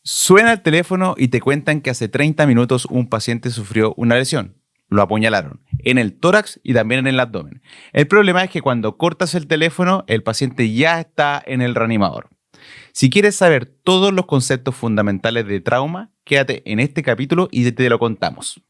Suena el teléfono y te cuentan que hace 30 minutos un paciente sufrió una lesión. Lo apuñalaron en el tórax y también en el abdomen. El problema es que cuando cortas el teléfono, el paciente ya está en el reanimador. Si quieres saber todos los conceptos fundamentales de trauma, quédate en este capítulo y te lo contamos.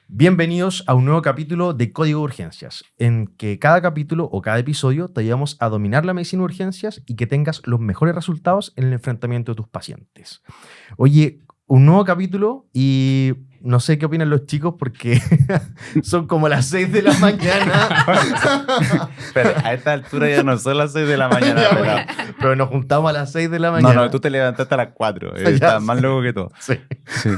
Bienvenidos a un nuevo capítulo de Código de Urgencias, en que cada capítulo o cada episodio te ayudamos a dominar la medicina de urgencias y que tengas los mejores resultados en el enfrentamiento de tus pacientes. Oye, un nuevo capítulo y no sé qué opinan los chicos porque son como las 6 de la mañana. Pero a esta altura ya no son las 6 de la mañana. Pero nos juntamos a las 6 de la mañana. No, tú te levantaste a las 4. Estás más loco que todo. Sí. Sí.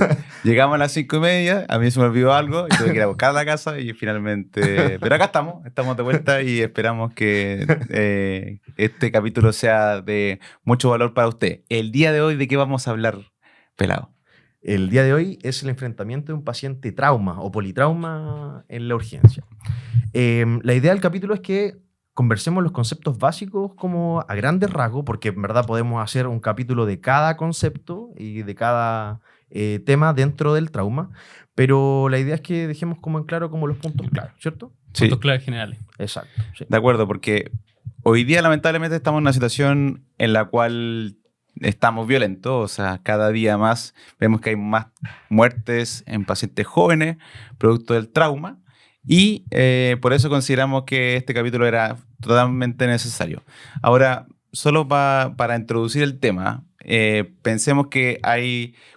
Llegamos a las 5:30, a mí se me olvidó algo y tuve que ir a buscar la casa y finalmente... Pero acá estamos de vuelta y esperamos que este capítulo sea de mucho valor para usted. El día de hoy, ¿de qué vamos a hablar, pelado? El día de hoy es el enfrentamiento de un paciente trauma o politrauma en la urgencia. La idea del capítulo es que conversemos los conceptos básicos como a grandes rasgos, porque en verdad podemos hacer un capítulo de cada concepto y de cada tema dentro del trauma, pero la idea es que dejemos como en claro como los puntos claros, ¿cierto? Sí. Puntos claves generales. Exacto. Sí. De acuerdo, porque hoy día lamentablemente estamos en una situación en la cual estamos violentos, o sea, cada día más vemos que hay más muertes en pacientes jóvenes, producto del trauma, y por eso consideramos que este capítulo era totalmente necesario. Ahora, solo para introducir el tema, pensemos que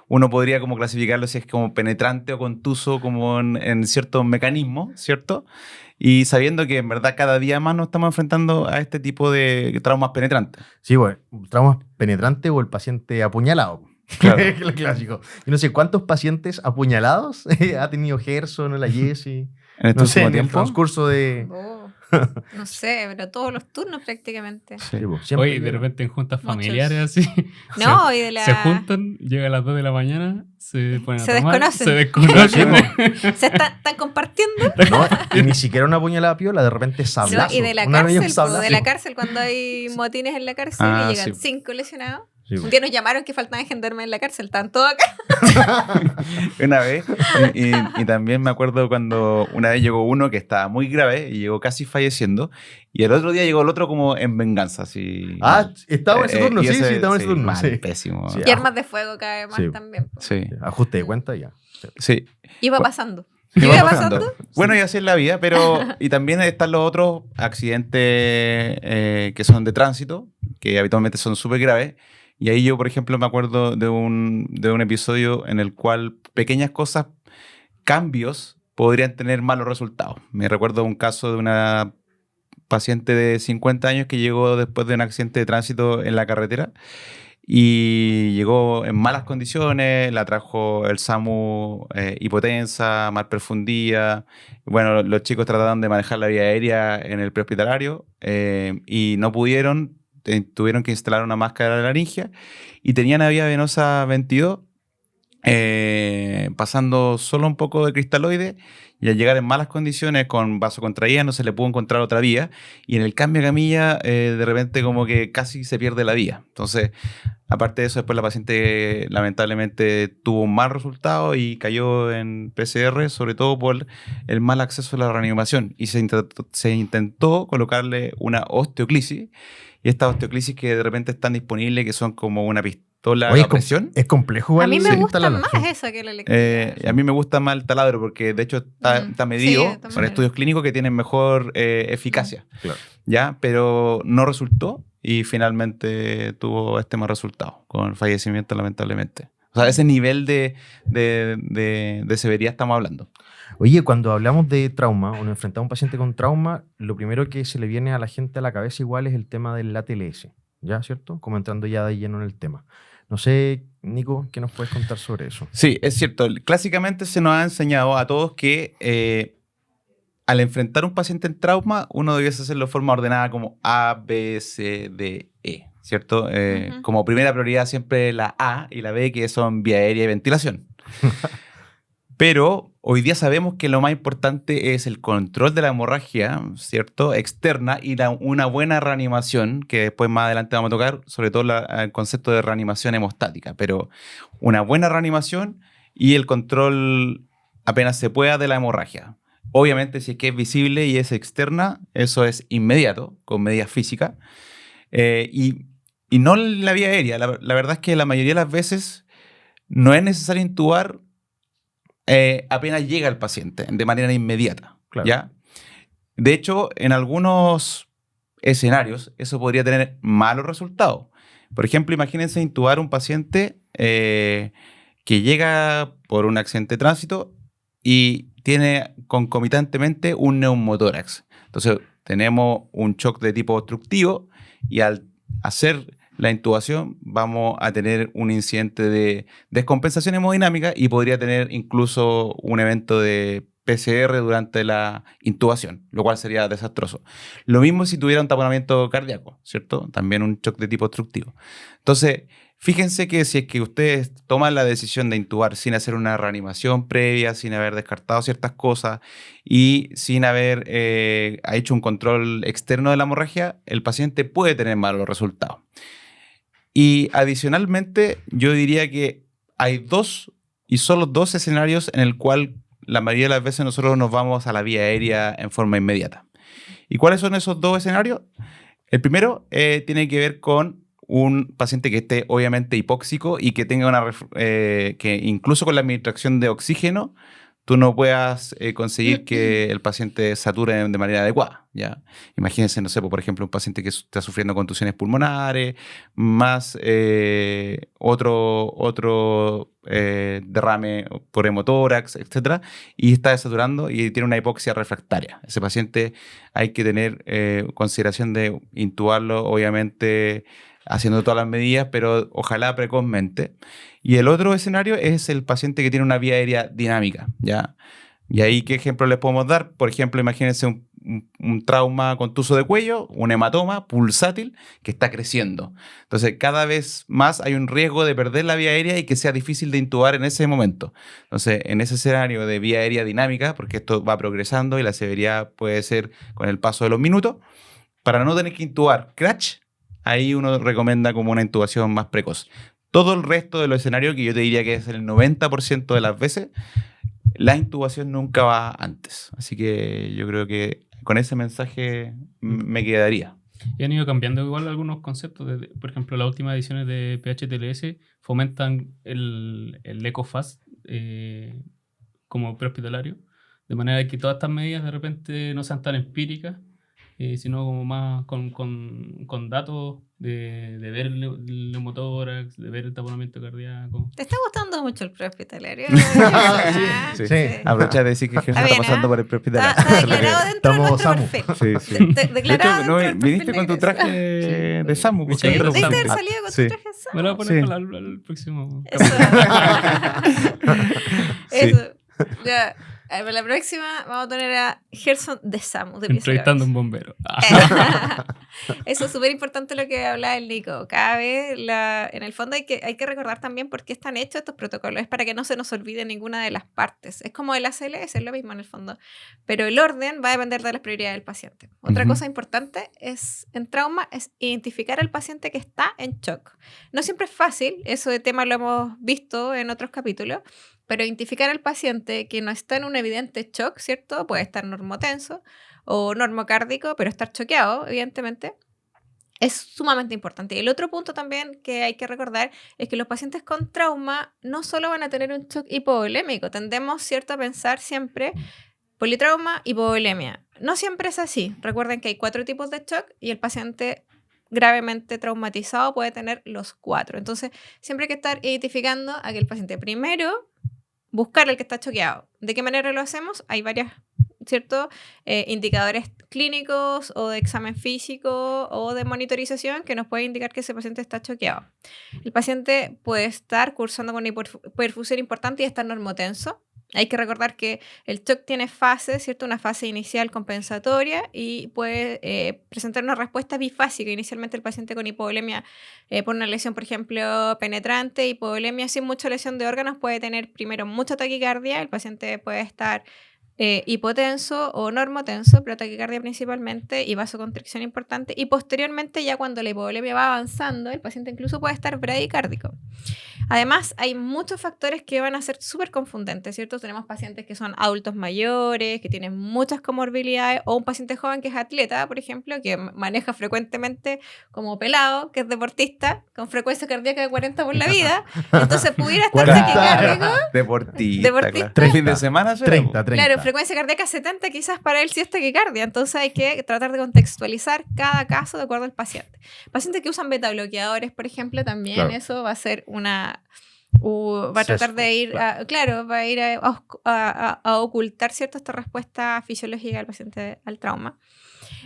uno podría como clasificarlo si es como penetrante o contuso como en ciertos mecanismos, ¿cierto? Y sabiendo que en verdad cada día más nos estamos enfrentando a este tipo de traumas penetrantes. Sí, bueno, traumas penetrantes o el paciente apuñalado. Claro. Es lo clásico. Y no sé cuántos pacientes apuñalados ha tenido Gerson o la Jessie. En este No sé, último en el tiempo. transcurso de... No sé, pero todos los turnos prácticamente. Sí. Sí, pues, siempre Oye, de llega. repente en juntas Muchos. familiares así. No, y de la... Se juntan, llega a las 2 de la mañana, se ponen Se a tomar, desconocen. se desconocen. Se están compartiendo. No, y ni siquiera una puñalada piola, de repente sablazo. Y de la Una vez un cárcel, sablazo. de la cárcel, cuando hay motines en la cárcel y llegan sí. 5 lesionados. Sí, Un pues. día nos llamaron que faltaban gendarmes en la cárcel, estaban todos acá. Una vez, y también me acuerdo cuando una vez llegó uno que estaba muy grave y llegó casi falleciendo, y el otro día llegó el otro como en venganza. Así, Ah, estaba en ese turno, y sí, estaba en ese turno. mal, Sí. pésimo. Sí. Y armas de fuego cada vez más Sí. también. Po. Sí, Ajuste de cuenta ya. sí. Iba pasando. ¿Qué Iba va pasando? pasando. Bueno, y así es la vida, pero y también están los otros accidentes que son de tránsito, que habitualmente son súper graves. Y ahí yo, por ejemplo, me acuerdo de un episodio en el cual pequeñas cosas, cambios, podrían tener malos resultados. Me recuerdo un caso de una paciente de 50 años que llegó después de un accidente de tránsito en la carretera y llegó en malas condiciones, la trajo el SAMU hipotensa, mal perfundida. Bueno, los chicos trataron de manejar la vía aérea en el prehospitalario y no pudieron, tuvieron que instalar una máscara de laringe y tenían una vía venosa 22 pasando solo un poco de cristaloide, y al llegar en malas condiciones con vaso contraída no se le pudo encontrar otra vía, y en el cambio de camilla de repente como que casi se pierde la vía. Entonces, aparte de eso, después la paciente lamentablemente tuvo un mal resultado y cayó en PCR, sobre todo por el mal acceso a la reanimación, y se intentó colocarle una osteoclisis, y estas osteoclisis que de repente están disponibles, que son como una pistola Oye, a presión. es complejo. A mí me igual gusta instalarla. más esa que la electricidad. A mí me gusta más el taladro porque de hecho está medido Sí, también. por estudios clínicos que tienen mejor eficacia, Claro. ¿ya? Pero no resultó y finalmente tuvo este mal resultado, con fallecimiento lamentablemente. O sea, ese nivel de severidad estamos hablando. Oye, cuando hablamos de trauma o nos enfrentamos a un paciente con trauma, lo primero que se le viene a la gente a la cabeza igual es el tema del ATLS, ¿ya? ¿Cierto? Como entrando ya de lleno en el tema. No sé, Nico, ¿qué nos puedes contar sobre eso? Sí, es cierto. Clásicamente se nos ha enseñado a todos que al enfrentar un paciente en trauma, uno debiese hacerlo de forma ordenada como A, B, C, D, E, ¿cierto? Como primera prioridad siempre la A y la B, que son vía aérea y ventilación. Pero hoy día sabemos que lo más importante es el control de la hemorragia, ¿cierto? Externa y una buena reanimación, que después más adelante vamos a tocar, sobre todo el concepto de reanimación hemostática, pero una buena reanimación y el control apenas se pueda de la hemorragia. Obviamente, si es que es visible y es externa, eso es inmediato, con medidas físicas. Y no la vía aérea. La verdad es que la mayoría de las veces no es necesario intubar apenas llega el paciente, de manera inmediata. Claro. ¿Ya? De hecho, en algunos escenarios, eso podría tener malos resultados. Por ejemplo, imagínense intubar un paciente que llega por un accidente de tránsito y tiene concomitantemente un neumotórax. Entonces, tenemos un shock de tipo obstructivo y al hacer la intubación vamos a tener un incidente de descompensación hemodinámica y podría tener incluso un evento de PCR durante la intubación, lo cual sería desastroso. Lo mismo si tuviera un taponamiento cardíaco, ¿cierto? También un shock de tipo obstructivo. Entonces, fíjense que si es que ustedes toman la decisión de intubar sin hacer una reanimación previa, sin haber descartado ciertas cosas y sin haber hecho un control externo de la hemorragia, el paciente puede tener malos resultados. Y adicionalmente, yo diría que hay dos y solo dos escenarios en el cual la mayoría de las veces nosotros nos vamos a la vía aérea en forma inmediata. ¿Y cuáles son esos dos escenarios? El primero tiene que ver con un paciente que esté obviamente hipóxico y que tenga que incluso con la administración de oxígeno tú no puedas conseguir que el paciente sature de manera adecuada, ¿ya? Imagínense, no sé, por ejemplo, un paciente que está sufriendo contusiones pulmonares, más otro derrame por hemotórax, etcétera, y está desaturando y tiene una hipoxia refractaria. Ese paciente hay que tener consideración de intubarlo, obviamente, haciendo todas las medidas, pero ojalá precozmente. Y el otro escenario es el paciente que tiene una vía aérea dinámica, ¿ya? Y ahí, ¿qué ejemplo les podemos dar? Por ejemplo, imagínense un trauma contuso de cuello, un hematoma pulsátil que está creciendo. Entonces, cada vez más hay un riesgo de perder la vía aérea y que sea difícil de intubar en ese momento. Entonces, en ese escenario de vía aérea dinámica, porque esto va progresando y la severidad puede ser con el paso de los minutos, para no tener que intubar crash, ahí uno recomienda como una intubación más precoz. Todo el resto de los escenarios, que yo te diría que es el 90% de las veces, la intubación nunca va antes. Así que yo creo que con ese mensaje me quedaría. Y han ido cambiando igual algunos conceptos. Por ejemplo, las últimas ediciones de PHTLS fomentan el ECOFAST como prehospitalario, de manera que todas estas medidas de repente no sean tan empíricas, sino como más con datos de ver el neumotórax, de ver el taponamiento cardíaco. ¿Te está gustando mucho el prehospitalario? Sí. Sí. Aprovecha de decir que Gerson está bien, pasando por el prehospitalario. Está declarado dentro de Estamos nuestro Samu. perfil. Sí, sí. Declarado De hecho, dentro no, del perfil viniste con tu negro. traje de Samu. Mi porque chaqueta eres de ¿Viste Samu. haber Samu. salido con Sí. tu traje de Samu? Me lo voy a poner Sí. para el próximo. Eso. Sí. Eso. Ya. Para la próxima vamos a tener a Gerson de Samu. De Entrevistando a un bombero. Ah. Eso es súper importante lo que hablaba el Nico. Cada vez, en el fondo, hay que recordar también por qué están hechos estos protocolos. Es para que no se nos olvide ninguna de las partes. Es como el ACLS, es lo mismo en el fondo. Pero el orden va a depender de las prioridades del paciente. Otra cosa importante en trauma es identificar al paciente que está en shock. No siempre es fácil, eso de tema lo hemos visto en otros capítulos, pero identificar al paciente que no está en un evidente shock, ¿cierto? Puede estar normotenso o normocárdico, pero estar choqueado, evidentemente, es sumamente importante. Y el otro punto también que hay que recordar es que los pacientes con trauma no solo van a tener un shock hipovolémico, tendemos, ¿cierto?, a pensar siempre politrauma, hipovolemia. No siempre es así. Recuerden que hay 4 tipos de shock y el paciente gravemente traumatizado puede tener los 4. Entonces, siempre hay que estar identificando a aquel paciente. Primero, buscar al que está choqueado. ¿De qué manera lo hacemos? Hay varias, ¿cierto? Indicadores clínicos o de examen físico o de monitorización que nos puede indicar que ese paciente está choqueado. El paciente puede estar cursando con hipoperfusión importante y estar normotenso. Hay que recordar que el shock tiene fases, ¿cierto? Una fase inicial compensatoria y puede presentar una respuesta bifásica. Inicialmente el paciente con hipovolemia por una lesión, por ejemplo, penetrante, hipovolemia sin mucha lesión de órganos, puede tener primero mucha taquicardia, el paciente puede estar hipotenso o normotenso, pero taquicardia principalmente y vasoconstricción importante. Y posteriormente, ya cuando la hipovolemia va avanzando, el paciente incluso puede estar bradicárdico. Además, hay muchos factores que van a ser súper confundentes, ¿cierto? Tenemos pacientes que son adultos mayores, que tienen muchas comorbilidades, o un paciente joven que es atleta, por ejemplo, que maneja frecuentemente como pelado, que es deportista, con frecuencia cardíaca de 40 por la vida. Entonces, pudiera estar taquicárdico. Deportista. Deportista. Claro. Fin de semana, 30. Claro, frecuencia cardíaca 70, quizás para él sí es taquicardia. Entonces hay que tratar de contextualizar cada caso de acuerdo al paciente. Pacientes que usan beta-bloqueadores, por ejemplo, también Claro. eso va a ser va a tratar de ir, va a ir a ocultar, ¿cierto?, esta respuesta fisiológica del paciente al trauma.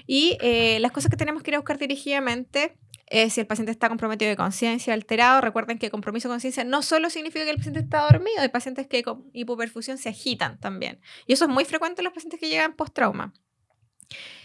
Y las cosas que tenemos que ir a buscar dirigidamente, si el paciente está comprometido de conciencia, alterado, recuerden que compromiso de conciencia no solo significa que el paciente está dormido, hay pacientes que con hipoperfusión se agitan también. Y eso es muy frecuente en los pacientes que llegan post-trauma.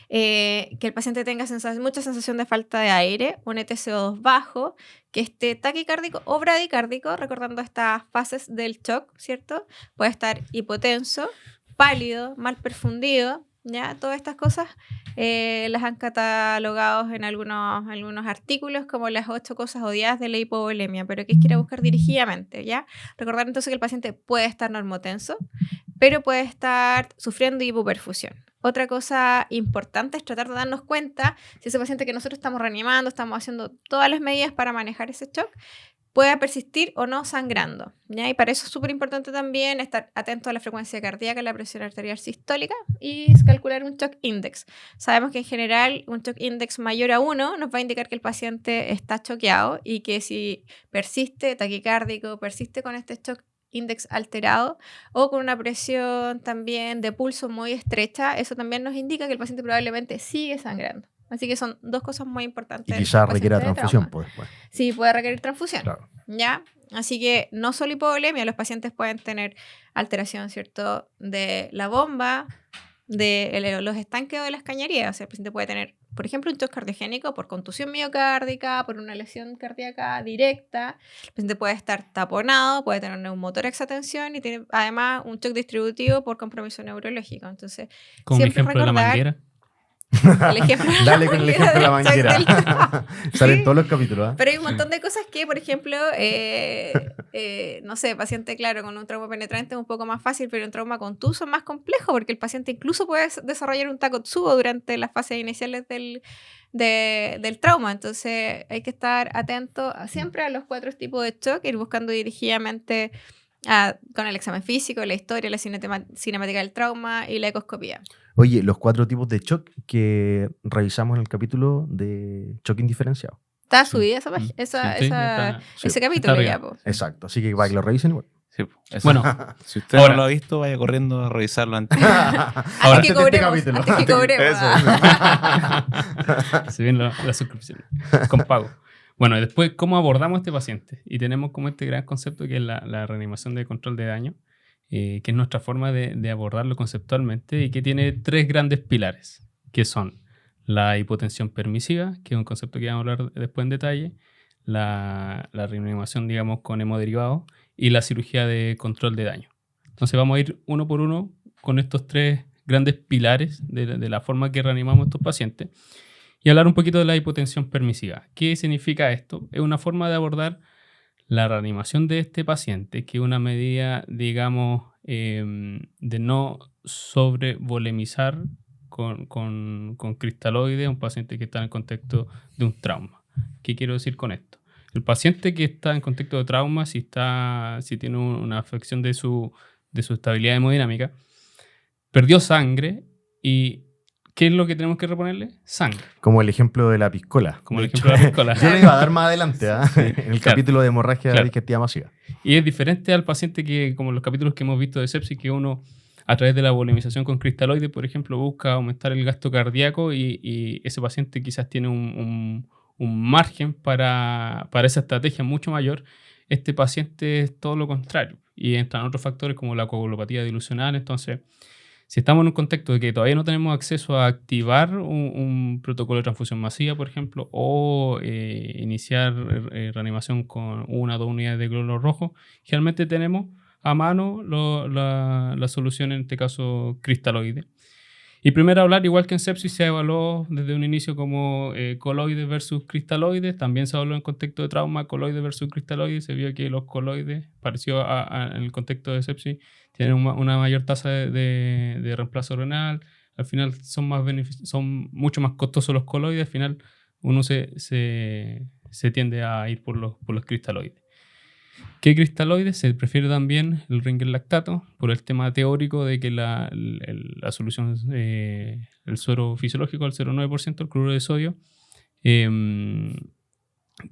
Que el paciente tenga mucha sensación de falta de aire, un ETCO2 bajo, que esté taquicárdico o bradicárdico, recordando estas fases del shock, ¿cierto? Puede estar hipotenso, pálido, mal perfundido, ¿ya? Todas estas cosas las han catalogado en algunos artículos como las 8 cosas odiadas de la hipovolemia, pero que hay que ir a buscar dirigidamente, ¿ya? Recordar entonces que el paciente puede estar normotenso, pero puede estar sufriendo hipoperfusión. Otra cosa importante es tratar de darnos cuenta si ese paciente que nosotros estamos reanimando, estamos haciendo todas las medidas para manejar ese shock, puede persistir o no sangrando, ¿ya? Y para eso es súper importante también estar atento a la frecuencia cardíaca, la presión arterial sistólica y calcular un shock index. Sabemos que en general un shock index mayor a 1 nos va a indicar que el paciente está choqueado y que si persiste taquicárdico, persiste con este shock index alterado o con una presión también de pulso muy estrecha, eso también nos indica que el paciente probablemente sigue sangrando. Así que son 2 cosas muy importantes. Y quizás en requiera pacientes de transfusión, trauma. pues. Sí, puede requerir transfusión. Claro. ¿Ya? Así que no solo hipovolemia, los pacientes pueden tener alteración, ¿cierto?, de la bomba, de los estanques de las cañerías. O sea, el paciente puede tener, por ejemplo, un shock cardiogénico por contusión miocárdica, por una lesión cardíaca directa. El paciente puede estar taponado, puede tener neumotórax a tensión y tiene además un shock distributivo por compromiso neurológico. Entonces, Como un siempre ejemplo de la recordar- manguera. el ejemplo de Dale con el ejemplo de la del shock del manguera. trauma. Salen Sí. todos los capítulos, ¿ah? Pero hay un montón de cosas que, por ejemplo, no sé, paciente, claro, con un trauma penetrante es un poco más fácil, pero un trauma contuso es más complejo porque el paciente incluso puede desarrollar un Takotsubo durante las fases iniciales del trauma. Entonces hay que estar atento siempre a los 4 tipos de shock, ir buscando dirigidamente con el examen físico, la historia, la cinemática del trauma y la ecoscopía. Oye, los 4 tipos de shock que revisamos en el capítulo de shock indiferenciado. ¿Está Sí. subida esa, Sí, esa, sí, está- sí, ese capítulo está ya, arriba. pues? Exacto. Así que para que lo revisen igual. Sí, eso. Bueno, Si usted ahora- no lo ha visto, vaya corriendo a revisarlo antes. Antes que Antes de este cobremos, capítulo. antes que cobremos. Eso. Se viene la suscripción con pago. Bueno, y después, ¿cómo abordamos a este paciente? Y tenemos como este gran concepto que es la reanimación de control de daño, que es nuestra forma de abordarlo conceptualmente y que tiene 3 grandes pilares, que son la hipotensión permisiva, que es un concepto que vamos a hablar después en detalle, la reanimación, digamos, con hemoderivados y la cirugía de control de daño. Entonces vamos a ir uno por uno con estos 3 grandes pilares de la forma que reanimamos a estos pacientes y hablar un poquito de la hipotensión permisiva. ¿Qué significa esto? Es una forma de abordar la reanimación de este paciente, que es una medida, digamos, de no sobrevolemizar con cristaloides a un paciente que está en el contexto de un trauma. ¿Qué quiero decir con esto? El paciente que está en contexto de trauma, si tiene una afección de su estabilidad hemodinámica, perdió sangre y ¿qué es lo que tenemos que reponerle? Sangre. Como el ejemplo de la piscola. Como De el hecho, ejemplo de la piscola. yo le iba a dar más adelante, ¿ah? En el Claro. capítulo de hemorragia Claro. digestiva masiva. Y es diferente al paciente que, como los capítulos que hemos visto de sepsis, que uno a través de la volemización con cristaloides, por ejemplo, busca aumentar el gasto cardíaco y ese paciente quizás tiene un margen para esa estrategia mucho mayor. Este paciente es todo lo contrario y entran otros factores como la coagulopatía dilucional. Entonces, si estamos en un contexto de que todavía no tenemos acceso a activar un protocolo de transfusión masiva, por ejemplo, o iniciar reanimación con 1 o 2 unidades de glóbulos rojos, generalmente tenemos a mano la solución, en este caso cristaloide. Y primero hablar, igual que en sepsis se evaluó desde un inicio como coloides versus cristaloides, también se evaluó en contexto de trauma coloides versus cristaloides, se vio que los coloides, parecido en el contexto de sepsis, tienen una mayor tasa de reemplazo renal, al final son mucho más costosos los coloides, al final uno se tiende a ir por los cristaloides. ¿Qué cristaloides? Se prefiere también el Ringel lactato por el tema teórico de que la solución, el suero fisiológico al 0,9%, el cloruro de sodio,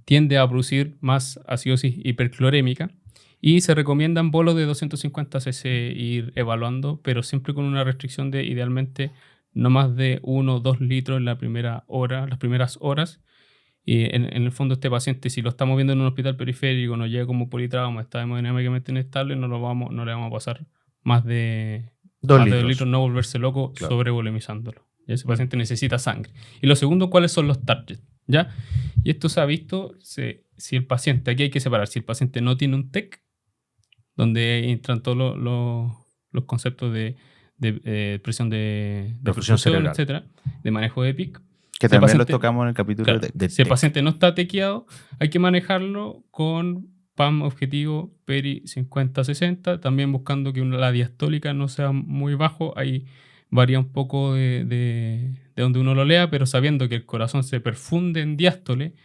tiende a producir más acidosis hiperclorémica y se recomiendan bolos de 250 cc ir evaluando, pero siempre con una restricción de idealmente no más de 1 o 2 litros en las primeras horas. Y en el fondo este paciente, si lo estamos viendo en un hospital periférico, nos llega como politrauma, está hemodinámicamente inestable, no le vamos a pasar más de 2 2 litros. litros, no volverse loco Claro. sobrevolemizándolo. Y ese paciente necesita sangre. Y lo segundo, ¿cuáles son los targets? ¿Ya? Y esto se ha visto, si el paciente, aquí hay que separar, si el paciente no tiene un TEC, donde entran todos los conceptos de presión de Perfusión cerebral. etcétera, de manejo de PIC. Que Si el también lo paciente- tocamos en el capítulo Claro, de si el TEC. paciente no está tequeado, hay que manejarlo con PAM objetivo peri 50-60, también buscando que la diastólica no sea muy bajo. Ahí varía un poco de donde uno lo lea, pero sabiendo que el corazón se perfunde en diástole,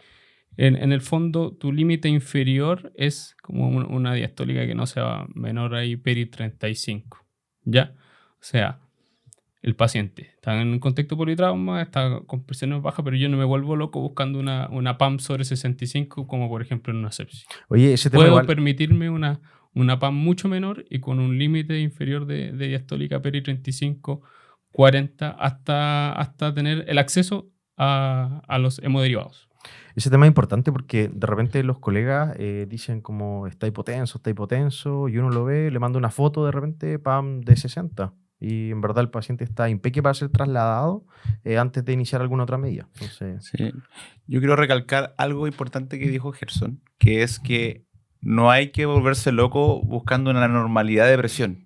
en el fondo tu límite inferior es como una diastólica que no sea menor ahí peri 35, ¿ya? O sea, el paciente está en un contexto politrauma, está con presiones bajas, pero yo no me vuelvo loco buscando una PAM sobre 65, como por ejemplo en una sepsis. Oye, ese tema Puedo igual... permitirme una PAM mucho menor y con un límite inferior de diastólica peri 35, 40, hasta tener el acceso a los hemoderivados. Ese tema es importante porque de repente los colegas dicen como está hipotenso, y uno lo ve, le manda una foto de repente, PAM de 60. Y en verdad el paciente está impeque para ser trasladado antes de iniciar alguna otra medida. Entonces, Sí. Yo quiero recalcar algo importante que dijo Gerson, que es que no hay que volverse loco buscando una normalidad de presión.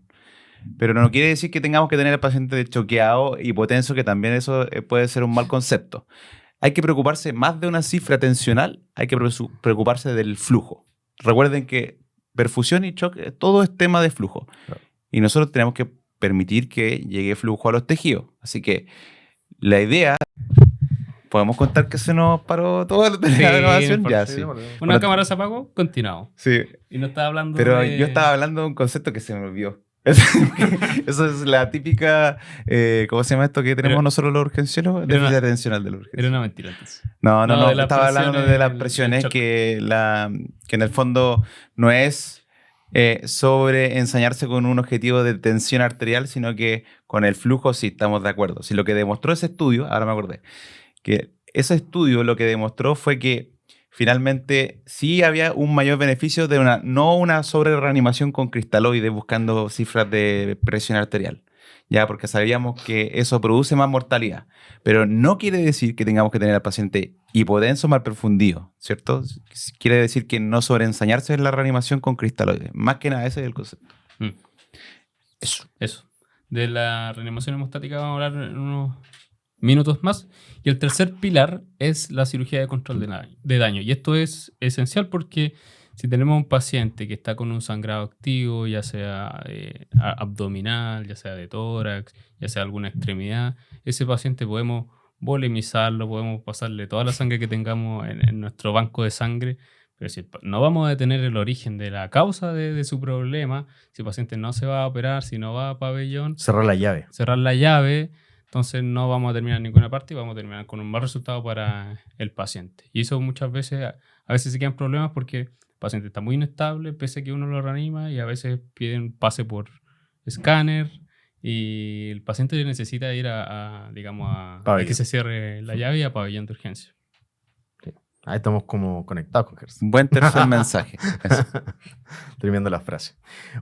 Pero no quiere decir que tengamos que tener al paciente choqueado, hipotenso, que también eso puede ser un mal concepto. Hay que preocuparse más de una cifra tensional, hay que preocuparse del flujo. Recuerden que perfusión y shock, todo es tema de flujo. Claro. Y nosotros tenemos que permitir que llegue flujo a los tejidos. Así que la idea... ¿Podemos contar que se nos paró toda la grabación? por Ya, favor. sí. Una Bueno, cámara se apagó, continuamos. Sí, Y no estaba hablando pero de... yo estaba hablando de un concepto que se me olvidó. Eso es la típica, ¿cómo se llama esto que tenemos Pero- nosotros los urgenciólogos? era Déficit una- atencional de la urgencia. Era una mentira entonces. No, no, de las estaba hablando presiones, de las el presiones shock. que en el fondo no es sobre ensañarse con un objetivo de tensión arterial, sino que con el flujo sí estamos de acuerdo. Si lo que demostró ese estudio, ahora me acordé, que ese estudio lo que demostró fue que finalmente sí había un mayor beneficio de no una sobrereanimación con cristaloides buscando cifras de presión arterial, ya porque sabíamos que eso produce más mortalidad, pero no quiere decir que tengamos que tener al paciente hipotenso mal perfundido, ¿cierto? Quiere decir que no sobreensañarse en la reanimación con cristaloides. Más que nada ese es el concepto. Mm. Eso. De la reanimación hemostática vamos a hablar en unos minutos más. Y el tercer pilar es la cirugía de control de daño. Y esto es esencial porque si tenemos un paciente que está con un sangrado activo, ya sea abdominal, ya sea de tórax, ya sea alguna extremidad, ese paciente podemos volemizarlo, podemos pasarle toda la sangre que tengamos en nuestro banco de sangre. Pero si no vamos a detener el origen de la causa de su problema, si el paciente no se va a operar, si no va a pabellón, cerrar la llave. cerrar la llave, Entonces no vamos a terminar en ninguna parte y vamos a terminar con un mal resultado para el paciente. Y eso muchas veces, a veces se quedan problemas porque el paciente está muy inestable, pese a que uno lo reanima, y a veces piden pase por escáner y el paciente necesita ir digamos, a que se cierre la llave y a pabellón de urgencia. Ahí estamos como conectados con Gerson. Buen tercer mensaje. Eso. Terminando la frase.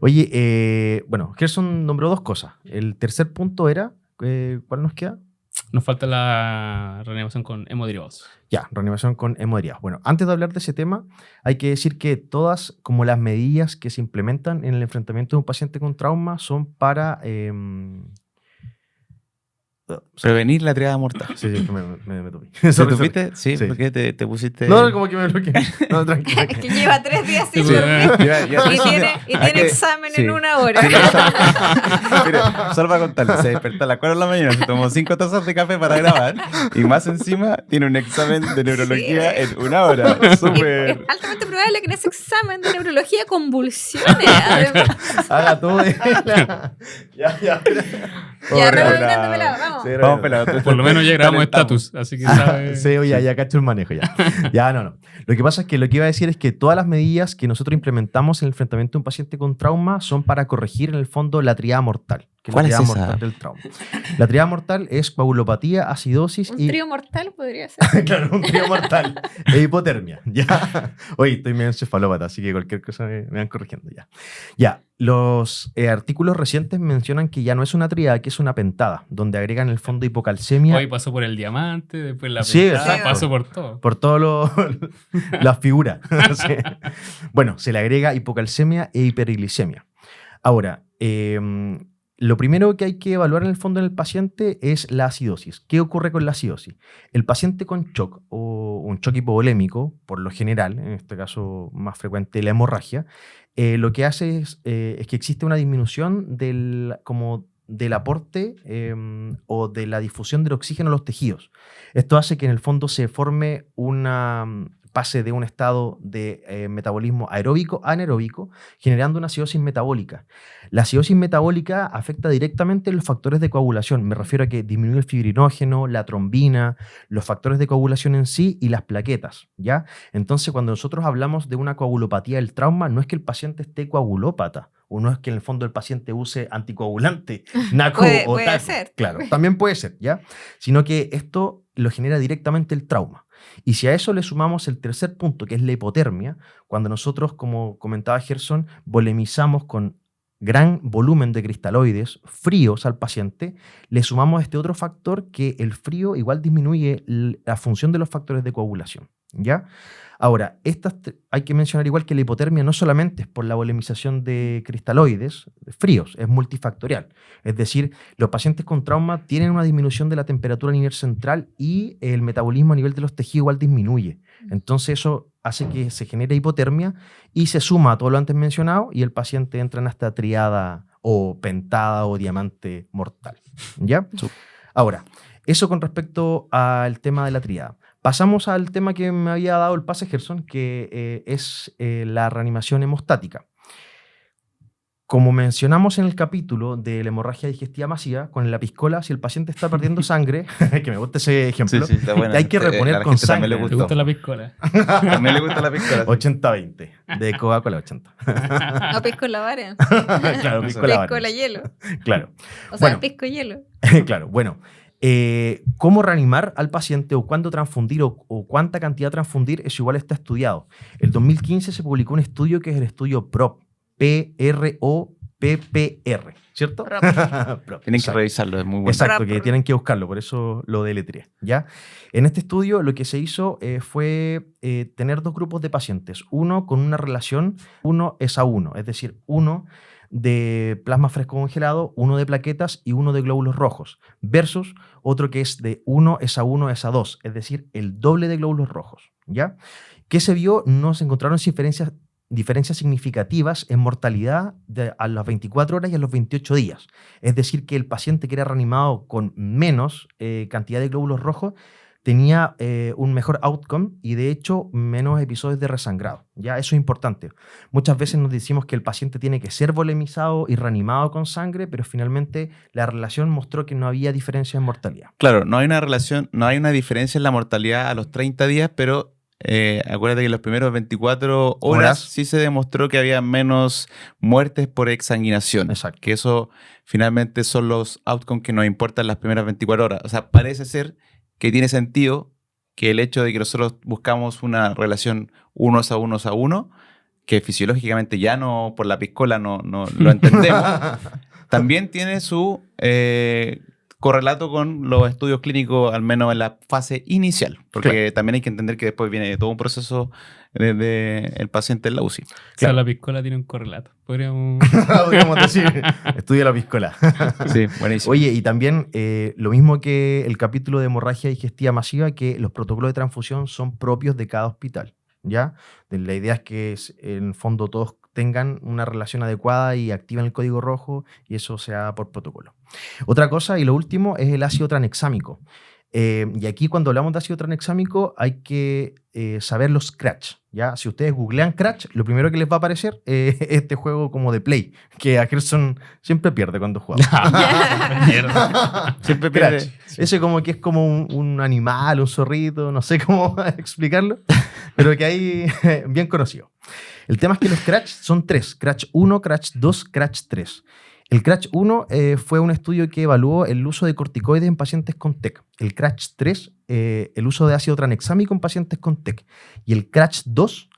Oye, bueno, Gerson nombró 2 cosas. El tercer punto era, ¿cuál nos queda? Nos falta la reanimación con hemoderivados. Ya, reanimación con hemoderivados. Bueno, antes de hablar de ese tema, hay que decir que todas como las medidas que se implementan en el enfrentamiento de un paciente con trauma son para... Prevenir la triada mortal. Sí, me topé. ¿Te Sorry. tupiste? Sí, Sí. ¿por qué te pusiste...? No, como que me bloqueé. No, tranquilo. Es que lleva 3 días sin Sí, dormir. Y Hay tiene que- examen sí. en 1 hora. Sí, mire, solo para contarle, se despertó a las 4 de la mañana, se tomó 5 tazas de café para grabar y más encima tiene un examen de neurología en 1 hora. Es Súper. altamente probable que en ese examen de neurología convulsiones. Además. Haga todo de Ya. Ya, Pobre redondeando, pelado. pelado, vamos. Sí, Vamos, pelado. Por lo menos ya grabamos Calentamos. estatus, así que sabe. Sí, oye, ya cacho el manejo ya. Ya, no. Lo que pasa es que lo que iba a decir es que todas las medidas que nosotros implementamos en el enfrentamiento de un paciente con trauma son para corregir en el fondo la triada mortal. Que ¿Cuál la es triada esa? mortal del trauma. La triada mortal es coagulopatía, acidosis Un y... trío mortal podría ser. Claro, un trío mortal e hipotermia. Ya. Oye, estoy medio encefalópata, así que cualquier cosa me van corrigiendo ya. Ya, los artículos recientes mencionan que ya no es una tríada, que es una pentada, donde agregan en el fondo hipocalcemia Hoy pasó por el diamante, después la Sí, pentada, exacto. pasó por todo. por todas las figuras. Sí. Bueno, se le agrega hipocalcemia e hiperglicemia. Ahora, lo primero que hay que evaluar en el fondo en el paciente es la acidosis. ¿Qué ocurre con la acidosis? El paciente con shock o un shock hipovolémico, por lo general, en este caso más frecuente la hemorragia, lo que hace es que existe una disminución del aporte o de la difusión del oxígeno a los tejidos. Esto hace que en el fondo se forme pase de un estado de metabolismo aeróbico a anaeróbico, generando una acidosis metabólica. La acidosis metabólica afecta directamente los factores de coagulación. Me refiero a que disminuye el fibrinógeno, la trombina, los factores de coagulación en sí y las plaquetas, ¿ya? Entonces, cuando nosotros hablamos de una coagulopatía del trauma, no es que el paciente esté coagulópata, o no es que en el fondo el paciente use anticoagulante, NACO o Puede TACO. ser. Claro, también puede ser, ¿ya? Sino que esto lo genera directamente el trauma. Y si a eso le sumamos el tercer punto, que es la hipotermia, cuando nosotros, como comentaba Gerson, volemizamos con gran volumen de cristaloides fríos al paciente, le sumamos este otro factor que el frío igual disminuye la función de los factores de coagulación, ¿ya? Ahora, hay que mencionar igual que la hipotermia no solamente es por la volemización de cristaloides fríos, es multifactorial. Es decir, los pacientes con trauma tienen una disminución de la temperatura a nivel central y el metabolismo a nivel de los tejidos igual disminuye. Entonces eso hace que se genere hipotermia y se suma a todo lo antes mencionado y el paciente entra en esta triada o pentada o diamante mortal, ¿ya? Ahora, eso con respecto al tema de la triada. Pasamos al tema que me había dado el pase Gerson, que es la reanimación hemostática. Como mencionamos en el capítulo de la hemorragia digestiva masiva, con la piscola, si el paciente está perdiendo sangre, que me gusta ese ejemplo, Sí, está bueno. hay que reponer A la con gente también sangre. le ¿Te gustó. gusta la piscola? También le gusta la piscola. 80-20, de Coca-Cola 80. No pisco la vara. Claro, piscola Pisco la varias. hielo. Claro, O sea, Bueno. pisco hielo. claro, bueno. Cómo reanimar al paciente o cuándo transfundir o cuánta cantidad transfundir, eso igual está estudiado. El 2015 se publicó un estudio que es el estudio PROP, P-R-O-P-P-R, ¿cierto? Prop. Prop, Tienen que exacto. revisarlo, es muy bueno. Exacto, Prop. que tienen que buscarlo, por eso lo deletré, ¿ya? En este estudio lo que se hizo fue tener 2 grupos de pacientes, uno con una relación 1:1, es decir, uno de plasma fresco congelado, uno de plaquetas y uno de glóbulos rojos, versus otro que es de 1:1:2, es decir, el doble de glóbulos rojos, ¿ya? ¿Qué se vio? No se encontraron diferencias significativas en mortalidad a las 24 horas y a los 28 días. Es decir, que el paciente que era reanimado con menos cantidad de glóbulos rojos tenía un mejor outcome y de hecho menos episodios de resangrado. Ya, eso es importante. Muchas veces nos decimos que el paciente tiene que ser volemizado y reanimado con sangre, pero finalmente la relación mostró que no había diferencia en mortalidad. Claro, no hay una relación, no hay una diferencia en la mortalidad a los 30 días, pero acuérdate que en los primeros 24 horas sí se demostró que había menos muertes por exsanguinación. Exacto. Que eso finalmente son los outcomes que nos importan las primeras 24 horas. O sea, parece ser que tiene sentido que el hecho de que nosotros buscamos una relación unos a uno, que fisiológicamente ya no, por la piscola no lo entendemos, también tiene su correlato con los estudios clínicos, al menos en la fase inicial, porque Claro. también hay que entender que después viene todo un proceso de el paciente en la UCI. O sea, Claro. la piscola tiene un correlato. Podríamos... Podríamos decir, estudia la piscola. Sí, buenísimo. Oye, y también lo mismo que el capítulo de hemorragia digestiva masiva, que los protocolos de transfusión son propios de cada hospital, ¿ya? La idea es que en el fondo todos tengan una relación adecuada y activen el código rojo y eso sea por protocolo. Otra cosa, y lo último, es el ácido tranexámico. Y aquí cuando hablamos de ácido tranexámico hay que saber los Crash, ¿ya? Si ustedes googlean Crash, lo primero que les va a aparecer es este juego como de Play, que a Gerson siempre pierde cuando juega. Mierda. Siempre Crash. pierde. Ese como que es como un animal, un zorrito, no sé cómo explicarlo, pero que ahí bien conocido. El tema es que los Crash son 3, Crash 1, Crash 2, Crash 3. El Crash 1 fue un estudio que evaluó el uso de corticoides en pacientes con TEC. El Crash 3, el uso de ácido tranexámico en pacientes con TEC. Y el Crash 2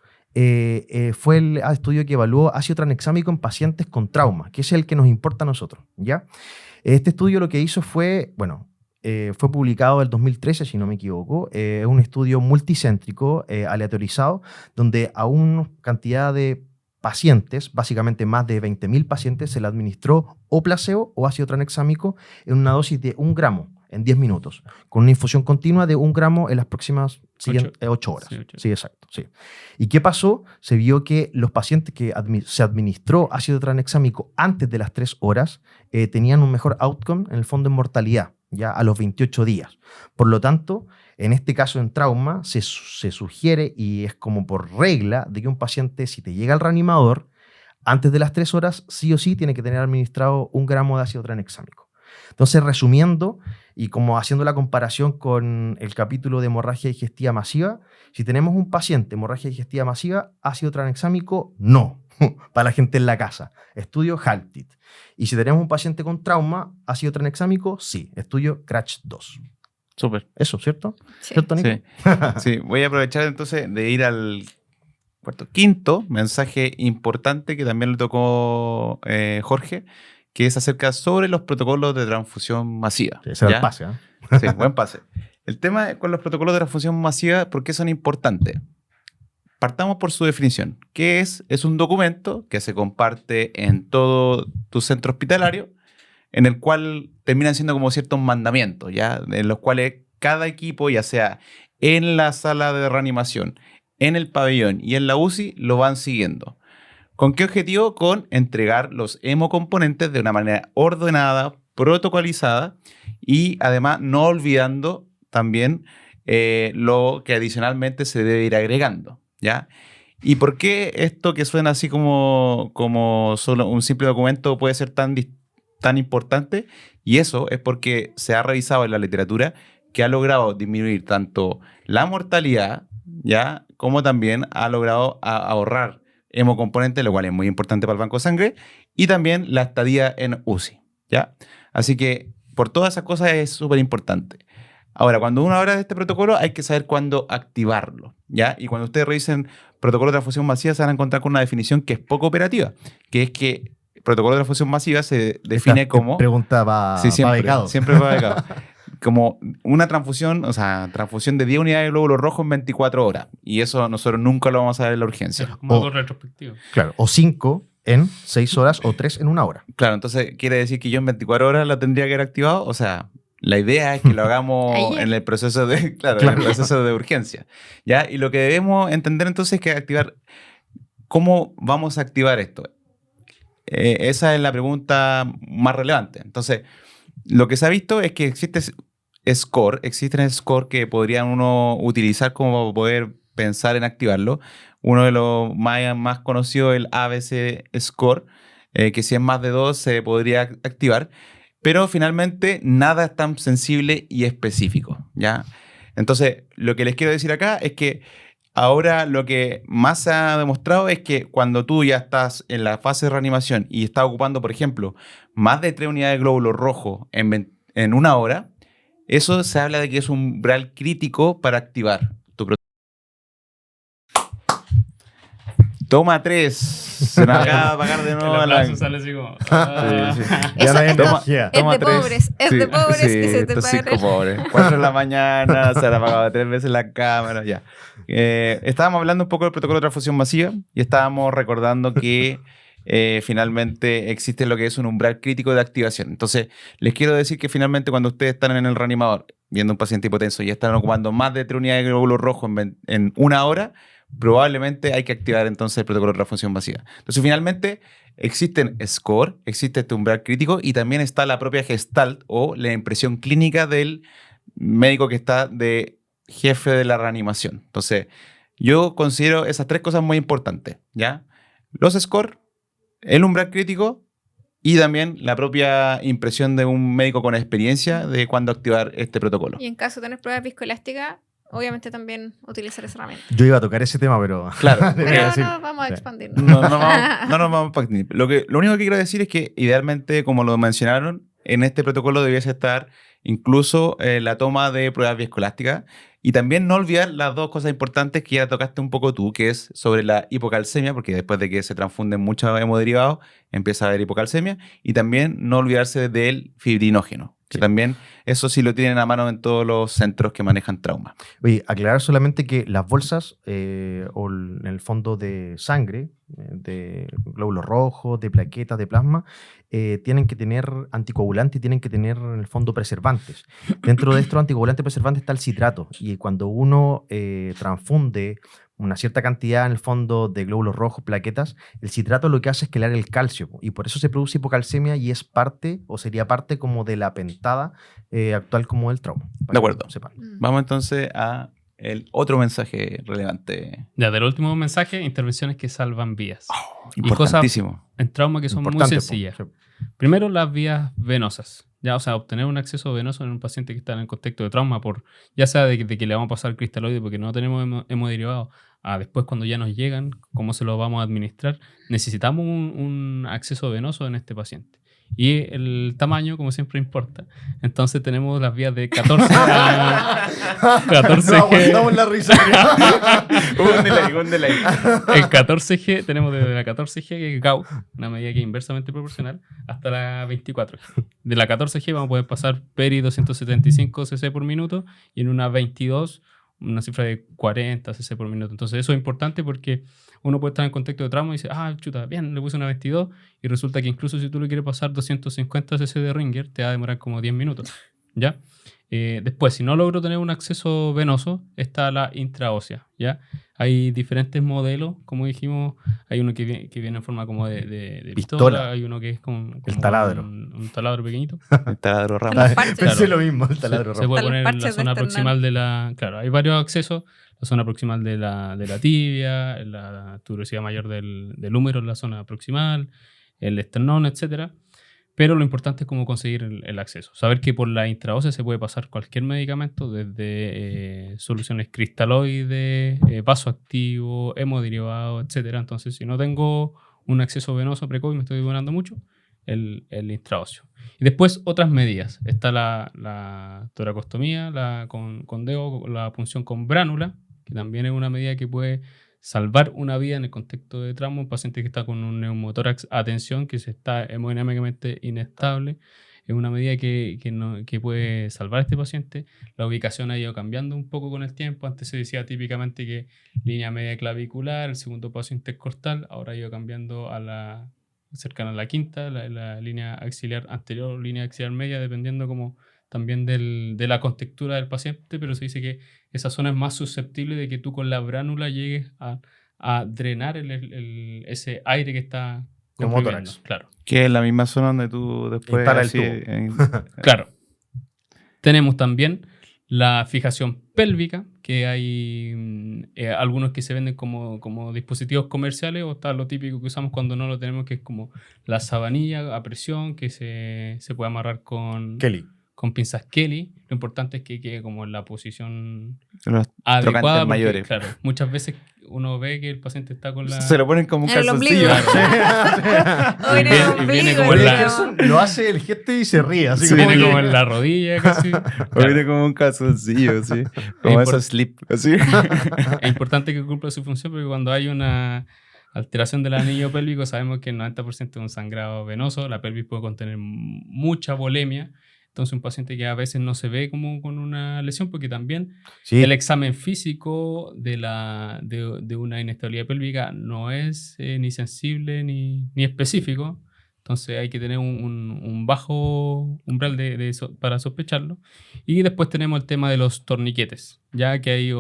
fue el estudio que evaluó ácido tranexámico en pacientes con trauma, que es el que nos importa a nosotros, ¿ya? Este estudio lo que hizo fue, fue publicado en el 2013, si no me equivoco. Es un estudio multicéntrico, aleatorizado, donde a una cantidad de pacientes, básicamente más de 20.000 pacientes, se le administró o placebo o ácido tranexámico en una dosis de 1 gramo en 10 minutos, con una infusión continua de 1 gramo en las próximas 8 horas. Sí, 8. Sí, exacto. Sí. ¿Y qué pasó? Se vio que los pacientes que se administró ácido tranexámico antes de las 3 horas tenían un mejor outcome, en el fondo en mortalidad, ya a los 28 días. Por lo tanto, en este caso en trauma, se sugiere, y es como por regla, de que un paciente, si te llega al reanimador, antes de las 3 horas, sí o sí tiene que tener administrado 1 gramo de ácido tranexámico. Entonces, resumiendo, y como haciendo la comparación con el capítulo de hemorragia digestiva masiva, si tenemos un paciente hemorragia digestiva masiva, ácido tranexámico, no, para la gente en la casa. Estudio HALTIT. Y si tenemos un paciente con trauma, ácido tranexámico, sí. Estudio CRASH 2. Súper. Eso, ¿cierto? Sí. ¿Cierto, Nico? Sí. Sí, voy a aprovechar entonces de ir al quinto mensaje importante que también le tocó Jorge, que es acerca sobre los protocolos de transfusión masiva. Sí, ese era ¿Ya? el pase, ¿eh? Sí, buen pase. El tema con los protocolos de transfusión masiva, ¿por qué son importantes? Partamos por su definición. ¿Qué es? Es un documento que se comparte en todo tu centro hospitalario, en el cual terminan siendo como ciertos mandamientos, ¿ya? En los cuales cada equipo, ya sea en la sala de reanimación, en el pabellón y en la UCI, lo van siguiendo. ¿Con qué objetivo? Con entregar los hemocomponentes de una manera ordenada, protocolizada y además no olvidando también lo que adicionalmente se debe ir agregando, ¿ya? ¿Y por qué esto que suena así como solo un simple documento puede ser tan importante? Y eso es porque se ha revisado en la literatura que ha logrado disminuir tanto la mortalidad, ¿ya? Como también ha logrado ahorrar hemocomponentes, lo cual es muy importante para el banco de sangre, y también la estadía en UCI, ¿ya? Así que por todas esas cosas es súper importante. Ahora, cuando uno habla de este protocolo, hay que saber cuándo activarlo, ¿ya? Y cuando ustedes revisen protocolo de transfusión masiva, se van a encontrar con una definición que es poco operativa, que es que el protocolo de transfusión masiva se define como... Pregunta va becado. Siempre va becado. Como una transfusión, o sea, transfusión de 10 unidades de glóbulos rojos en 24 horas. Y eso nosotros nunca lo vamos a ver en la urgencia. Es como algo retrospectivo. Claro, o 5 en 6 horas o 3 en 1 hora. Claro, entonces quiere decir que yo en 24 horas la tendría que haber activado. O sea, la idea es que lo hagamos Ayer. en el proceso de, en el proceso de urgencia, ¿ya? Y lo que debemos entender entonces es que activar, ¿cómo vamos a activar esto? Esa es la pregunta más relevante. Entonces, lo que se ha visto es que existe score, existen score que podrían uno utilizar como para poder pensar en activarlo. Uno de los más conocidos es el ABC Score, que si es más de 2 se podría activar, pero finalmente nada es tan sensible y específico, ¿ya? Entonces, lo que les quiero decir acá es que ahora lo que más se ha demostrado es que cuando tú ya estás en la fase de reanimación y estás ocupando, por ejemplo, más de 3 unidades de glóbulos rojos en una hora, eso se habla de que es un umbral crítico para activar tu protocolo. Toma 3. Se nos acaba de apagar de nuevo El la... aplauso sale así como... Sí, sí. Ya no hay Eso- energía. Es Toma de tres. pobres, es Sí, de pobres sí, que se te estos pagan. 5 pobres. 4 de la mañana, se han apagado 3 veces la cámara, ya. Estábamos hablando un poco del protocolo de transfusión masiva y estábamos recordando que finalmente existe lo que es un umbral crítico de activación. Entonces, les quiero decir que finalmente cuando ustedes están en el reanimador viendo un paciente hipotenso y están ocupando más de 3 unidades de glóbulos rojos en una hora, probablemente hay que activar entonces el protocolo de transfusión masiva. Entonces, finalmente, existen score, existe este umbral crítico y también está la propia gestalt o la impresión clínica del médico que está de jefe de la reanimación. Entonces, yo considero esas 3 cosas muy importantes, ¿ya? Los score, el umbral crítico y también la propia impresión de un médico con experiencia de cuándo activar este protocolo. Y en caso de tener pruebas viscoelásticas, obviamente también utilizar esa herramienta. Yo iba a tocar ese tema, pero... Claro, Debería Pero decir- no vamos a sí. expandirnos. No nos vamos a expandir. Lo único que quiero decir es que idealmente, como lo mencionaron, en este protocolo debiese estar incluso la toma de pruebas viscoelásticas y también no olvidar las 2 cosas importantes que ya tocaste un poco tú, que es sobre la hipocalcemia, porque después de que se transfunden muchos hemoderivados, empieza a haber hipocalcemia, y también no olvidarse del fibrinógeno, que Sí. también eso sí lo tienen a mano en todos los centros que manejan trauma. Oye, aclarar solamente que las bolsas o en el fondo de sangre, de glóbulos rojos, de plaquetas, de plasma, tienen que tener anticoagulantes y tienen que tener en el fondo preservantes. Dentro de estos anticoagulantes preservantes está el citrato y cuando uno transfunde una cierta cantidad en el fondo de glóbulos rojos, plaquetas, el citrato lo que hace es quelar el calcio y por eso se produce hipocalcemia y es parte o sería parte como de la pentada actual como del trauma. para De acuerdo. que sepan. Mm. Vamos entonces a el otro mensaje relevante. Ya, del último mensaje, intervenciones que salvan vidas. Y cosas Importantísimo. en trauma que son muy Importante, po. sencillas. Sí. Primero, las vías venosas. Ya, o sea, obtener un acceso venoso en un paciente que está en el contexto de trauma, por ya sea de que le vamos a pasar cristaloide porque no tenemos hemoderivados, a después cuando ya nos llegan, cómo se lo vamos a administrar, necesitamos un acceso venoso en este paciente. Y el tamaño, como siempre, importa. Entonces tenemos las vías de 14 a 14G. No aguantamos la risa. Un delay. El 14G, tenemos desde la 14G, que es Gauss, una medida que es inversamente proporcional, hasta la 24G. De la 14G vamos a poder pasar peri 275 cc por minuto y en una 22 una cifra de 40 cc por minuto. Entonces eso es importante porque uno puede estar en contexto de trauma y dice, ah, chuta, bien, le puse una 22 y resulta que incluso si tú le quieres pasar 250 cc de Ringer te va a demorar como 10 minutos, ¿ya? Después, si no logro tener un acceso venoso, está la intraósea, ¿ya? Hay diferentes modelos, como dijimos, hay uno que viene en forma como de pistola, hay uno que es como El taladro. un taladro pequeñito. El taladro En ramo. los parches. Pensé Claro. lo mismo, el taladro Se rojo. puede Están los poner en la parches de zona esternal. proximal de la... Claro, hay varios accesos. La zona proximal de la tibia, la tuberosidad mayor del húmero en la zona proximal, el esternón, etcétera. Pero lo importante es cómo conseguir el acceso. Saber que por la intraósea se puede pasar cualquier medicamento, desde soluciones cristaloides, vasoactivo, hemoderivados, etcétera. Entonces, si no tengo un acceso venoso precoz y me estoy demorando mucho, el intraóseo. Y después otras medidas. Está la toracostomía, con dedo, la punción con bránula, que también es una medida que puede salvar una vida en el contexto de trauma. Un paciente que está con un neumotórax a tensión, que se está hemodinámicamente inestable, es una medida que puede salvar a este paciente. La ubicación ha ido cambiando un poco con el tiempo. Antes se decía típicamente que línea media clavicular, el segundo paso intercostal, ahora ha ido cambiando a la cercana a la quinta, la línea axilar anterior, línea axilar media, dependiendo como también de la contextura del paciente, pero se dice que esa zona es más susceptible de que tú con la bránula llegues a drenar ese aire que está comprimiendo. Neumotórax. Claro, Que es la misma zona donde tú después... Instala el así, tubo. claro. Tenemos también la fijación pélvica, que hay algunos que se venden como dispositivos comerciales, o está lo típico que usamos cuando no lo tenemos, que es como la sabanilla a presión, que se puede amarrar con pinzas Kelly. Lo importante es que quede como en la posición Los adecuada, trocantes porque, mayores. claro, muchas veces uno ve que el paciente está con la... Se lo ponen como un En el calzoncillo. O en el Y viene ombligo, como en la- digamos. Lo hace el gesto y se ríe. Así Se como viene que- como en la rodilla casi. O Claro. viene como un calzoncillo, sí. Como Es esos slip, así. Es importante que cumpla su función, porque cuando hay una alteración del anillo pélvico sabemos que el 90% es un sangrado venoso. La pelvis puede contener mucha volemia. Entonces un paciente que a veces no se ve como con una lesión, porque también Sí, el examen físico de una inestabilidad pélvica no es ni sensible ni específico. Entonces hay que tener un bajo umbral para sospecharlo. Y después tenemos el tema de los torniquetes, ya que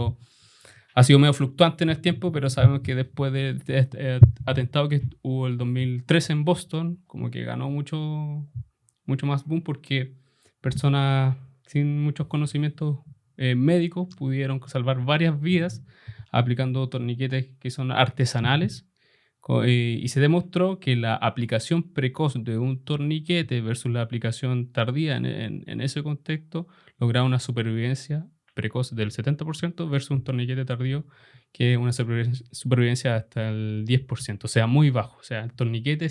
ha sido medio fluctuante en el tiempo, pero sabemos que después de este atentado que hubo el 2013 en Boston, como que ganó mucho más boom, porque personas sin muchos conocimientos médicos pudieron salvar varias vidas aplicando torniquetes que son artesanales. Y se demostró que la aplicación precoz de un torniquete versus la aplicación tardía en ese contexto lograba una supervivencia precoz del 70% versus un torniquete tardío que es una supervivencia hasta el 10%, o sea, muy bajo. O sea, el torniquete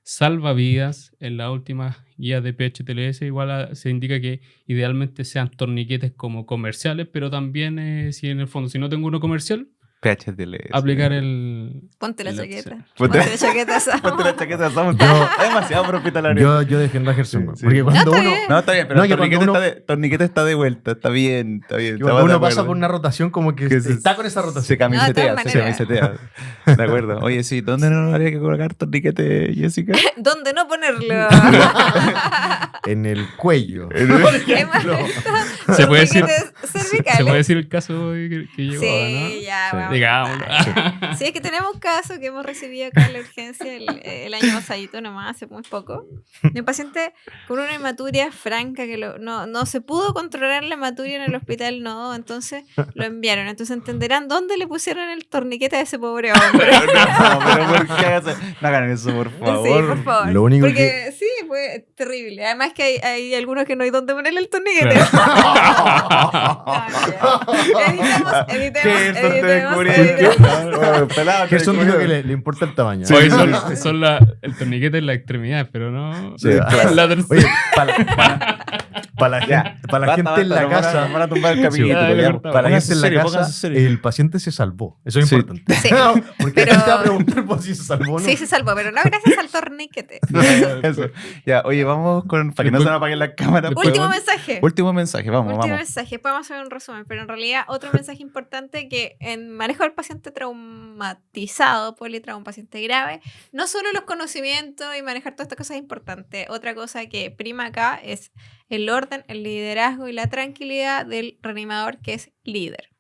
salva vidas. En la última guía de PHTLS igual se indica que idealmente sean torniquetes como comerciales, pero también si en el fondo, si no tengo uno comercial, PHTLS. aplicar el... Ponte la la chaqueta. Ponte- Ponte la chaqueta. Ponte la chaqueta, somos Yo- demasiado hospitalario. yo defiendo a Gerson. Sí, sí. Porque cuando está uno, bien. No, está bien, pero No, el que cuando torniquete está de vuelta, está bien, está bien. cuando estamos de uno pasa acuerdo. por una rotación, como que Que se- está con esa Se rotación. camisetea, No, de se todas camisetea. De acuerdo. Oye, sí, ¿dónde no habría que colocar torniquete, Jessica? ¿Dónde no ponerlo? En el cuello. Hemos visto Se puede decir- torniquetes ¿Se cervicales. puede decir el caso que llegó, Sí, ¿no? ya, Sí. vamos. Digámoslo. Sí, es que tenemos un caso que hemos recibido acá en la urgencia el año pasadito nomás, hace muy poco. De un paciente con una hematuria franca que no se pudo controlar la hematuria en el hospital, no, entonces lo enviaron. Entonces entenderán dónde le pusieron el torniquete a ese pobre hombre. No, pero ¿por qué no hagan eso, por favor? Sí, por favor. Lo único Porque sí, fue terrible. Además que hay algunos que no hay dónde ponerle el torniquete. Editemos. Gerson dijo que le importa el tamaño. Oye, son el torniquete en la extremidad, pero no... Sí, claro. la tercera. Oye, para la gente en la casa. Van a tumbar el capítulo. ya, ya. cortamos. Para la Pónganse gente en la serio, pónganse casa, serio. el paciente se salvó. Eso es Sí. importante. Sí. Porque Pero- la gente va a preguntar por si se salvó o no. Sí, se salvó, pero no gracias al torniquete. Eso. Ya, oye, vamos con. Para que no se nos apaguen las cámaras. Después- Último weón. mensaje. Último mensaje, vamos, Último vamos. mensaje, podemos hacer un resumen, pero en realidad otro mensaje importante que en manejo del paciente traumatizado, politrauma, un paciente grave, no solo los conocimientos y manejar todas estas cosas es importante, otra cosa que prima acá es el orden, el liderazgo y la tranquilidad del reanimador que es líder.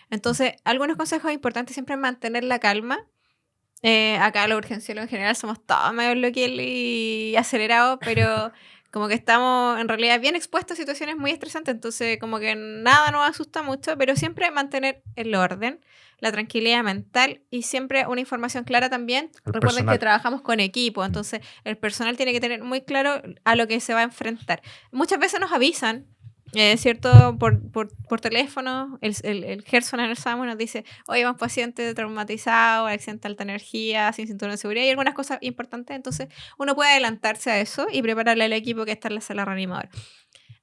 Entonces, algunos consejos importantes siempre es mantener la calma. Acá los urgenciólogos en general somos todos medio loquiel y acelerados, pero como que estamos en realidad bien expuestos a situaciones muy estresantes, entonces como que nada nos asusta mucho, pero siempre mantener el orden, la tranquilidad mental y siempre una información clara también. El Recuerden personal. que trabajamos con equipo, entonces el personal tiene que tener muy claro a lo que se va a enfrentar. Muchas veces nos avisan, ¿cierto? Por teléfono, el Gerson en el SAMU nos dice, oye, un paciente traumatizado, accidente de alta energía, sin cinturón de seguridad y algunas cosas importantes, entonces uno puede adelantarse a eso y prepararle al equipo que está en la sala reanimadora.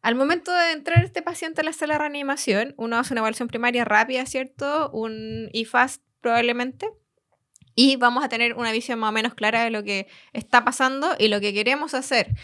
Al momento de entrar este paciente a la sala de reanimación, uno hace una evaluación primaria rápida, ¿cierto? Un IFAST probablemente. Y vamos a tener una visión más o menos clara de lo que está pasando y lo que queremos hacer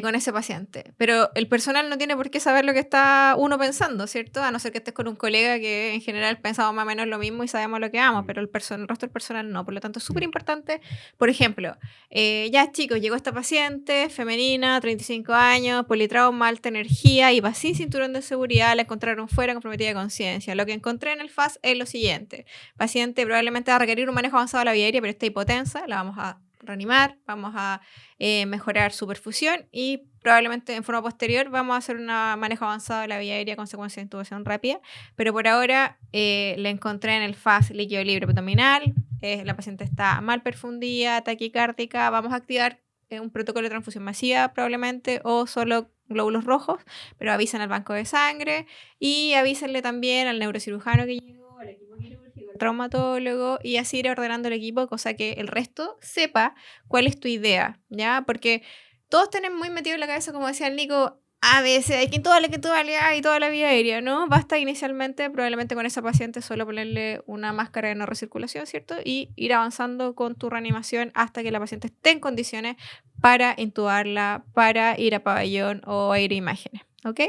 con ese paciente. Pero el personal no tiene por qué saber lo que está uno pensando, ¿cierto? A no ser que estés con un colega que en general pensamos más o menos lo mismo y sabemos lo que vamos, pero el resto del personal no. Por lo tanto, es súper importante. Por ejemplo, ya chicos, llegó esta paciente femenina, 35 años, politrauma, alta energía, iba sin cinturón de seguridad, la encontraron fuera, comprometida de conciencia. Lo que encontré en el FAS es lo siguiente. Paciente probablemente va a requerir un manejo avanzado de la vía aérea, pero está hipotensa, la vamos a reanimar, vamos a mejorar su perfusión y probablemente en forma posterior vamos a hacer un manejo avanzado de la vía aérea con secuencia de intubación rápida, pero por ahora le encontré en el FAS líquido libre abdominal, la paciente está mal perfundida, taquicárdica, vamos a activar un protocolo de transfusión masiva probablemente o solo glóbulos rojos, pero avisen al banco de sangre y avísenle también al neurocirujano que llegó, al equipo quirúrgico, al traumatólogo y así ir ordenando el equipo, cosa que el resto sepa cuál es tu idea, ¿ya? Porque todos tienen muy metido en la cabeza, como decía el Nico, a veces hay que intubarle y toda la vía aérea, ¿no? Basta inicialmente, probablemente con esa paciente, solo ponerle una máscara de no recirculación, ¿cierto? Y ir avanzando con tu reanimación hasta que la paciente esté en condiciones para intubarla, para ir a pabellón o a ir a imágenes, ¿ok?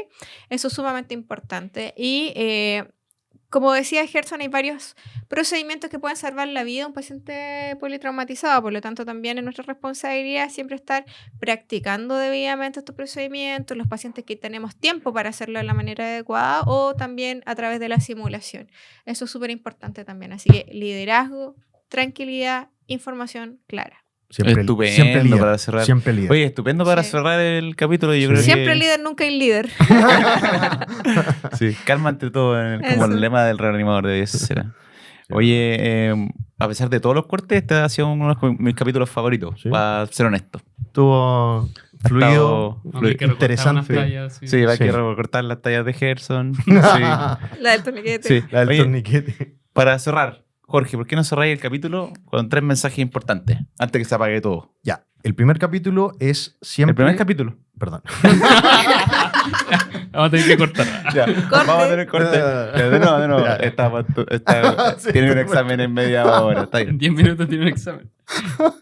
Eso es sumamente importante. Y como decía Gerson, hay varios procedimientos que pueden salvar la vida a un paciente politraumatizado, por lo tanto también es nuestra responsabilidad siempre estar practicando debidamente estos procedimientos, los pacientes que tenemos tiempo para hacerlo de la manera adecuada o también a través de la simulación. Eso es súper importante también, así que liderazgo, tranquilidad, información clara. Estupendo para cerrar. Siempre líder. Oye, estupendo para Sí. cerrar el capítulo. Yo creo Siempre que... líder, nunca hay líder. Sí, calma ante todo, como Eso. el lema del reanimador de eso será. Oye, a pesar de todos los cortes, este ha sido uno de mis capítulos favoritos, Sí. para ser honesto. Estuvo fluido. Aunque hay que recortar Interesante. unas tallas, sí. Sí, hay Sí. que recortar las tallas de Gerson. Sí. La del torniquete. Sí. La del Oye, torniquete. para cerrar, Jorge, ¿por qué no cerráis el capítulo con 3 mensajes importantes antes que se apague todo? Ya, el primer capítulo es siempre... El primer capítulo. Perdón. Vamos a tener que cortar. Ya, vamos a tener corte. De nuevo. Sí, Tiene un te examen en media hora. Está En bien. 10 minutos tiene un examen.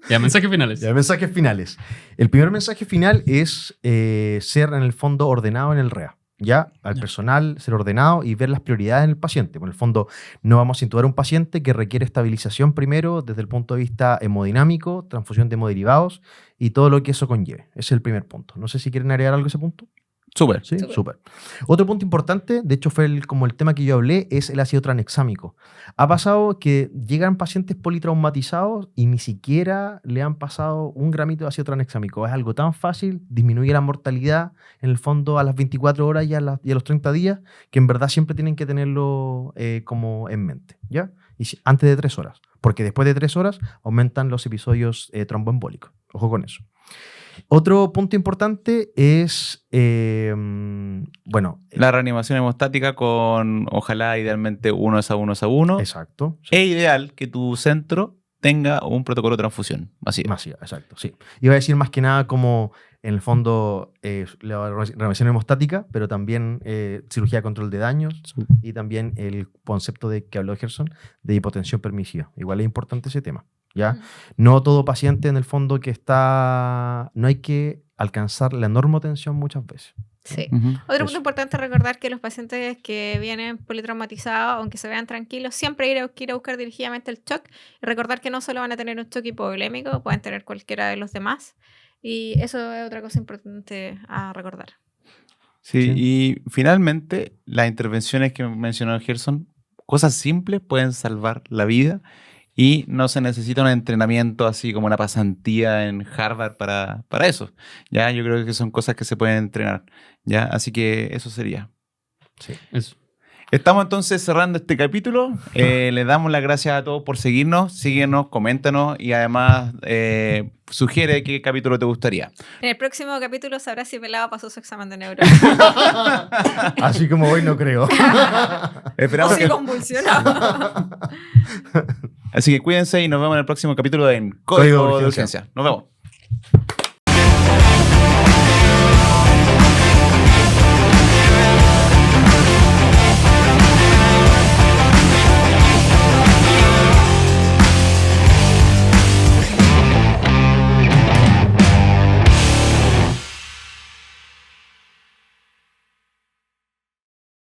Ya, mensajes finales. Ya, mensajes finales. El primer mensaje final es ser en el fondo ordenado en el REA. Ya, al Ya. personal ser ordenado y ver las prioridades en el paciente. Por el fondo, no vamos a intubar a un paciente que requiere estabilización primero desde el punto de vista hemodinámico, transfusión de hemoderivados y todo lo que eso conlleve. Ese es el primer punto. No sé si quieren agregar algo a ese punto. Súper. Sí, Súper. súper. Otro punto importante, de hecho fue como el tema que yo hablé, es el ácido tranexámico. Ha pasado que llegan pacientes politraumatizados y ni siquiera le han pasado un gramito de ácido tranexámico. Es algo tan fácil, disminuye la mortalidad en el fondo a las 24 horas y a los 30 días, que en verdad siempre tienen que tenerlo como en mente, ¿ya? Y antes de 3 horas, porque después de 3 horas aumentan los episodios tromboembólicos. Ojo con eso. Otro punto importante es, La reanimación hemostática con, ojalá, idealmente 1 a 1 a 1. exacto. Sí. Es ideal que tu centro tenga un protocolo de transfusión masiva. Masiva, exacto, sí. Iba a decir más que nada como, en el fondo, la reanimación hemostática, pero también cirugía de control de daños y también el concepto de que habló Gerson de hipotensión permisiva. Igual es importante ese tema, ¿ya? Ujú. No todo paciente, en el fondo, que está... No hay que alcanzar la normotensión muchas veces. Sí. Ujú. Otro Eso. punto importante es recordar que los pacientes que vienen politraumatizados, aunque se vean tranquilos, siempre hay que ir a buscar dirigidamente el shock y recordar que no solo van a tener un shock hipovolémico, pueden tener cualquiera de los demás. Y eso es otra cosa importante a recordar. Sí, Sí. y finalmente, las intervenciones que mencionó Gerson, cosas simples pueden salvar la vida y no se necesita un entrenamiento así como una pasantía en Harvard para eso. Ya, yo creo que son cosas que se pueden entrenar. Ya, así que eso sería. Eso. Estamos entonces cerrando este capítulo. Les damos las gracias a todos por seguirnos. Síguenos, coméntanos y además sugiere qué capítulo te gustaría. En el próximo capítulo sabrás si Pelado pasó su examen de neuro. Así como hoy no creo. o Esperamos si que... convulsionó. Así que cuídense y nos vemos en el próximo capítulo en Código Código de de Urgencia. Urgencia. Nos vemos.